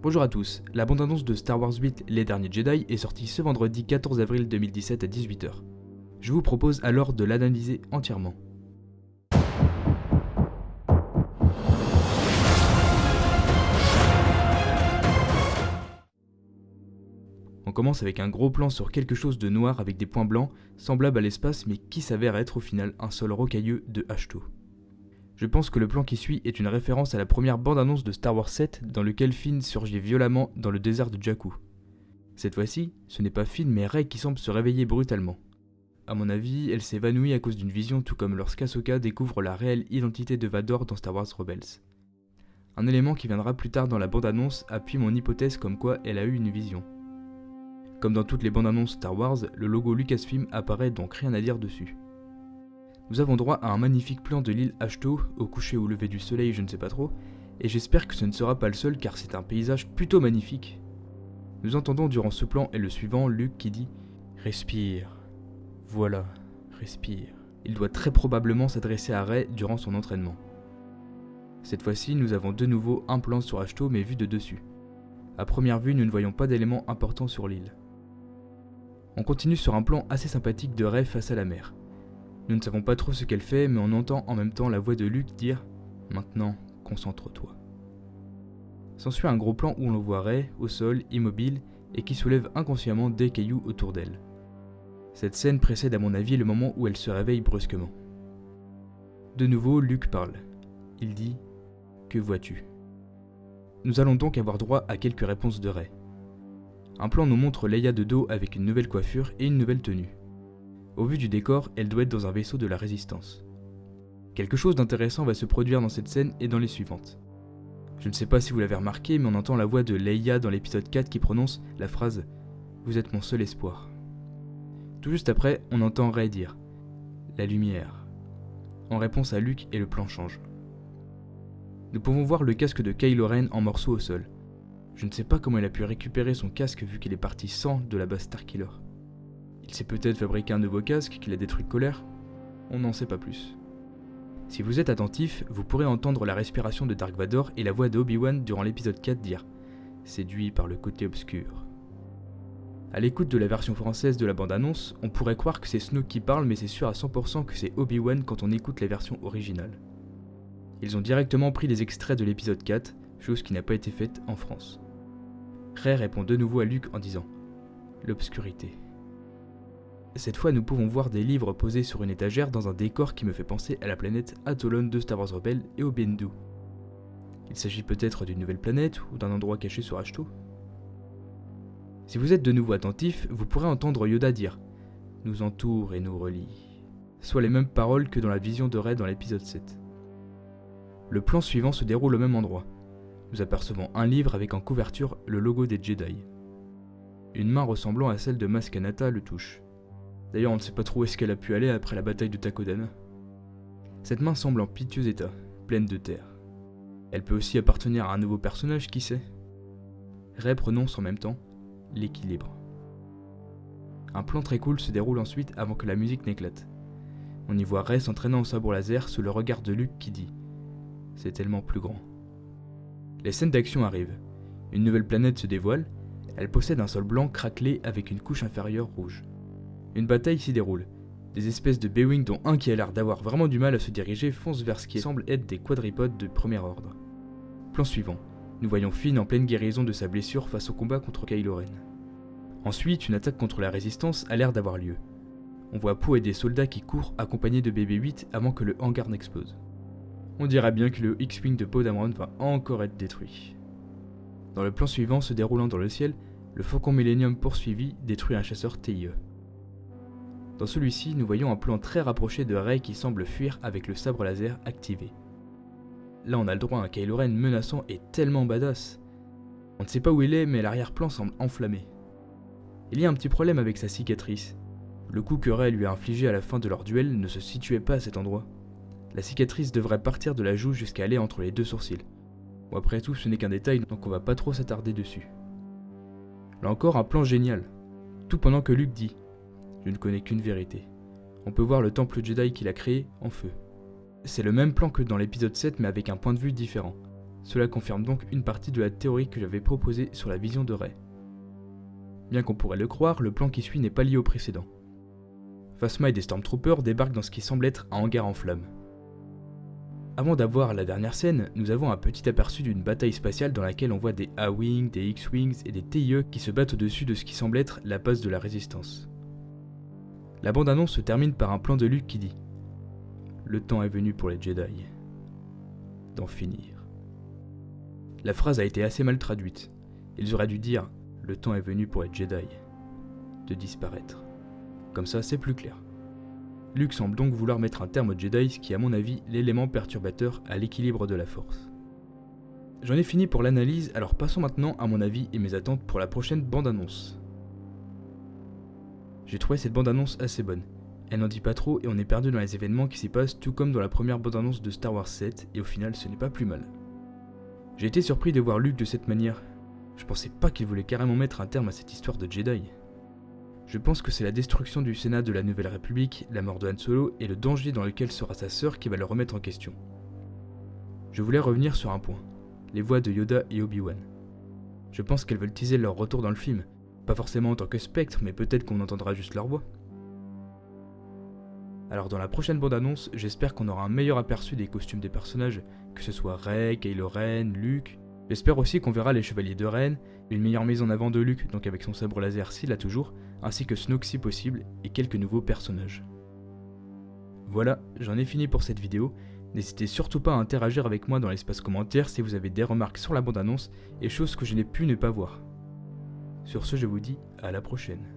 Bonjour à tous, la bande-annonce de Star Wars 8 Les Derniers Jedi est sortie ce vendredi 14 avril 2017 à 18h. Je vous propose alors de l'analyser entièrement. On commence avec un gros plan sur quelque chose de noir avec des points blancs, semblable à l'espace mais qui s'avère être au final un sol rocailleux de Ahch-To. Je pense que le plan qui suit est une référence à la première bande-annonce de Star Wars 7 dans lequel Finn surgit violemment dans le désert de Jakku. Cette fois-ci, ce n'est pas Finn mais Rey qui semble se réveiller brutalement. A mon avis, elle s'évanouit à cause d'une vision tout comme lorsqu'Ahsoka découvre la réelle identité de Vador dans Star Wars Rebels. Un élément qui viendra plus tard dans la bande-annonce appuie mon hypothèse comme quoi elle a eu une vision. Comme dans toutes les bandes-annonces Star Wars, le logo Lucasfilm apparaît donc rien à dire dessus. Nous avons droit à un magnifique plan de l'île Ahch-To, au coucher ou lever du soleil, je ne sais pas trop, et j'espère que ce ne sera pas le seul car c'est un paysage plutôt magnifique. Nous entendons durant ce plan et le suivant Luke qui dit « Respire. Voilà, respire ». Il doit très probablement s'adresser à Rey durant son entraînement. Cette fois-ci, nous avons de nouveau un plan sur Ahch-To mais vu de dessus. À première vue, nous ne voyons pas d'éléments importants sur l'île. On continue sur un plan assez sympathique de Rey face à la mer. Nous ne savons pas trop ce qu'elle fait, mais on entend en même temps la voix de Luke dire « Maintenant, concentre-toi ». S'ensuit un gros plan où on voit Rey, au sol, immobile, et qui soulève inconsciemment des cailloux autour d'elle. Cette scène précède à mon avis le moment où elle se réveille brusquement. De nouveau, Luke parle. Il dit « Que vois-tu » Nous allons donc avoir droit à quelques réponses de Rey. Un plan nous montre Leia de dos avec une nouvelle coiffure et une nouvelle tenue. Au vu du décor, elle doit être dans un vaisseau de la Résistance. Quelque chose d'intéressant va se produire dans cette scène et dans les suivantes. Je ne sais pas si vous l'avez remarqué, mais on entend la voix de Leia dans l'épisode 4 qui prononce la phrase « Vous êtes mon seul espoir ». Tout juste après, on entend Rey dire « La lumière ». En réponse à Luke et le plan change. Nous pouvons voir le casque de Kylo Ren en morceaux au sol. Je ne sais pas comment il a pu récupérer son casque vu qu'il est parti sans de la base Starkiller. Il s'est peut-être fabriqué un nouveau casque qu'il a détruit de colère. On n'en sait pas plus. Si vous êtes attentif, vous pourrez entendre la respiration de Dark Vador et la voix de Obi-Wan durant l'épisode 4 dire « Séduit par le côté obscur ». A l'écoute de la version française de la bande-annonce, on pourrait croire que c'est Snoke qui parle mais c'est sûr à 100% que c'est Obi-Wan quand on écoute la version originale. Ils ont directement pris les extraits de l'épisode 4, chose qui n'a pas été faite en France. Rey répond de nouveau à Luke en disant « L'obscurité ». Cette fois, nous pouvons voir des livres posés sur une étagère dans un décor qui me fait penser à la planète Atolon de Star Wars Rebels et au Bendu. Il s'agit peut-être d'une nouvelle planète ou d'un endroit caché sur Ahch-To. Si vous êtes de nouveau attentif, vous pourrez entendre Yoda dire « nous entoure et nous relie », soit les mêmes paroles que dans la vision de Rey dans l'épisode 7. Le plan suivant se déroule au même endroit. Nous apercevons un livre avec en couverture le logo des Jedi. Une main ressemblant à celle de Maz Kanata le touche. D'ailleurs, on ne sait pas trop où est-ce qu'elle a pu aller après la bataille de Takodana. Cette main semble en piteux état, pleine de terre. Elle peut aussi appartenir à un nouveau personnage, qui sait. Rey prononce en même temps l'équilibre. Un plan très cool se déroule ensuite avant que la musique n'éclate. On y voit Rey s'entraînant au sabre laser sous le regard de Luke qui dit « C'est tellement plus grand ». Les scènes d'action arrivent. Une nouvelle planète se dévoile. Elle possède un sol blanc craquelé avec une couche inférieure rouge. Une bataille s'y déroule. Des espèces de B-Wing dont un qui a l'air d'avoir vraiment du mal à se diriger foncent vers ce qui semble être des quadripodes de premier ordre. Plan suivant. Nous voyons Finn en pleine guérison de sa blessure face au combat contre Kylo Ren. Ensuite, une attaque contre la Résistance a l'air d'avoir lieu. On voit Poe et des soldats qui courent accompagnés de BB-8 avant que le hangar n'explose. On dirait bien que le X-Wing de Poe Dameron va encore être détruit. Dans le plan suivant se déroulant dans le ciel, le Faucon Millennium poursuivi détruit un chasseur TIE. Dans celui-ci, nous voyons un plan très rapproché de Rey qui semble fuir avec le sabre laser activé. Là, on a le droit à un Kylo Ren menaçant et tellement badass. On ne sait pas où il est, mais l'arrière-plan semble enflammé. Il y a un petit problème avec sa cicatrice. Le coup que Rey lui a infligé à la fin de leur duel ne se situait pas à cet endroit. La cicatrice devrait partir de la joue jusqu'à aller entre les deux sourcils. Bon, après tout, ce n'est qu'un détail, donc on va pas trop s'attarder dessus. Là encore, un plan génial. Tout pendant que Luke dit « Je ne connais qu'une vérité ». On peut voir le temple Jedi qu'il a créé en feu. C'est le même plan que dans l'épisode 7 mais avec un point de vue différent. Cela confirme donc une partie de la théorie que j'avais proposée sur la vision de Rey. Bien qu'on pourrait le croire, le plan qui suit n'est pas lié au précédent. Phasma et des Stormtroopers débarquent dans ce qui semble être un hangar en flammes. Avant d'avoir la dernière scène, nous avons un petit aperçu d'une bataille spatiale dans laquelle on voit des A-Wing, des X-Wings et des TIE qui se battent au-dessus de ce qui semble être la base de la résistance. La bande-annonce se termine par un plan de Luke qui dit « Le temps est venu pour les Jedi d'en finir ». La phrase a été assez mal traduite. Ils auraient dû dire « Le temps est venu pour les Jedi de disparaître ». Comme ça, c'est plus clair. Luke semble donc vouloir mettre un terme aux Jedi, ce qui est à mon avis l'élément perturbateur à l'équilibre de la Force. J'en ai fini pour l'analyse, alors passons maintenant à mon avis et mes attentes pour la prochaine bande-annonce. J'ai trouvé cette bande-annonce assez bonne. Elle n'en dit pas trop et on est perdu dans les événements qui s'y passent, tout comme dans la première bande-annonce de Star Wars 7, et au final ce n'est pas plus mal. J'ai été surpris de voir Luke de cette manière. Je pensais pas qu'il voulait carrément mettre un terme à cette histoire de Jedi. Je pense que c'est la destruction du Sénat de la Nouvelle République, la mort de Han Solo et le danger dans lequel sera sa sœur qui va le remettre en question. Je voulais revenir sur un point, les voix de Yoda et Obi-Wan. Je pense qu'elles veulent teaser leur retour dans le film, pas forcément en tant que spectre, mais peut-être qu'on entendra juste leur voix. Alors dans la prochaine bande-annonce, j'espère qu'on aura un meilleur aperçu des costumes des personnages, que ce soit Rey, Kylo Ren, Luke. J'espère aussi qu'on verra les Chevaliers de Ren, une meilleure mise en avant de Luke, donc avec son sabre laser s'il l'a toujours, ainsi que Snoke si possible, et quelques nouveaux personnages. Voilà, j'en ai fini pour cette vidéo. N'hésitez surtout pas à interagir avec moi dans l'espace commentaire si vous avez des remarques sur la bande-annonce et choses que je n'ai pu ne pas voir. Sur ce, je vous dis à la prochaine.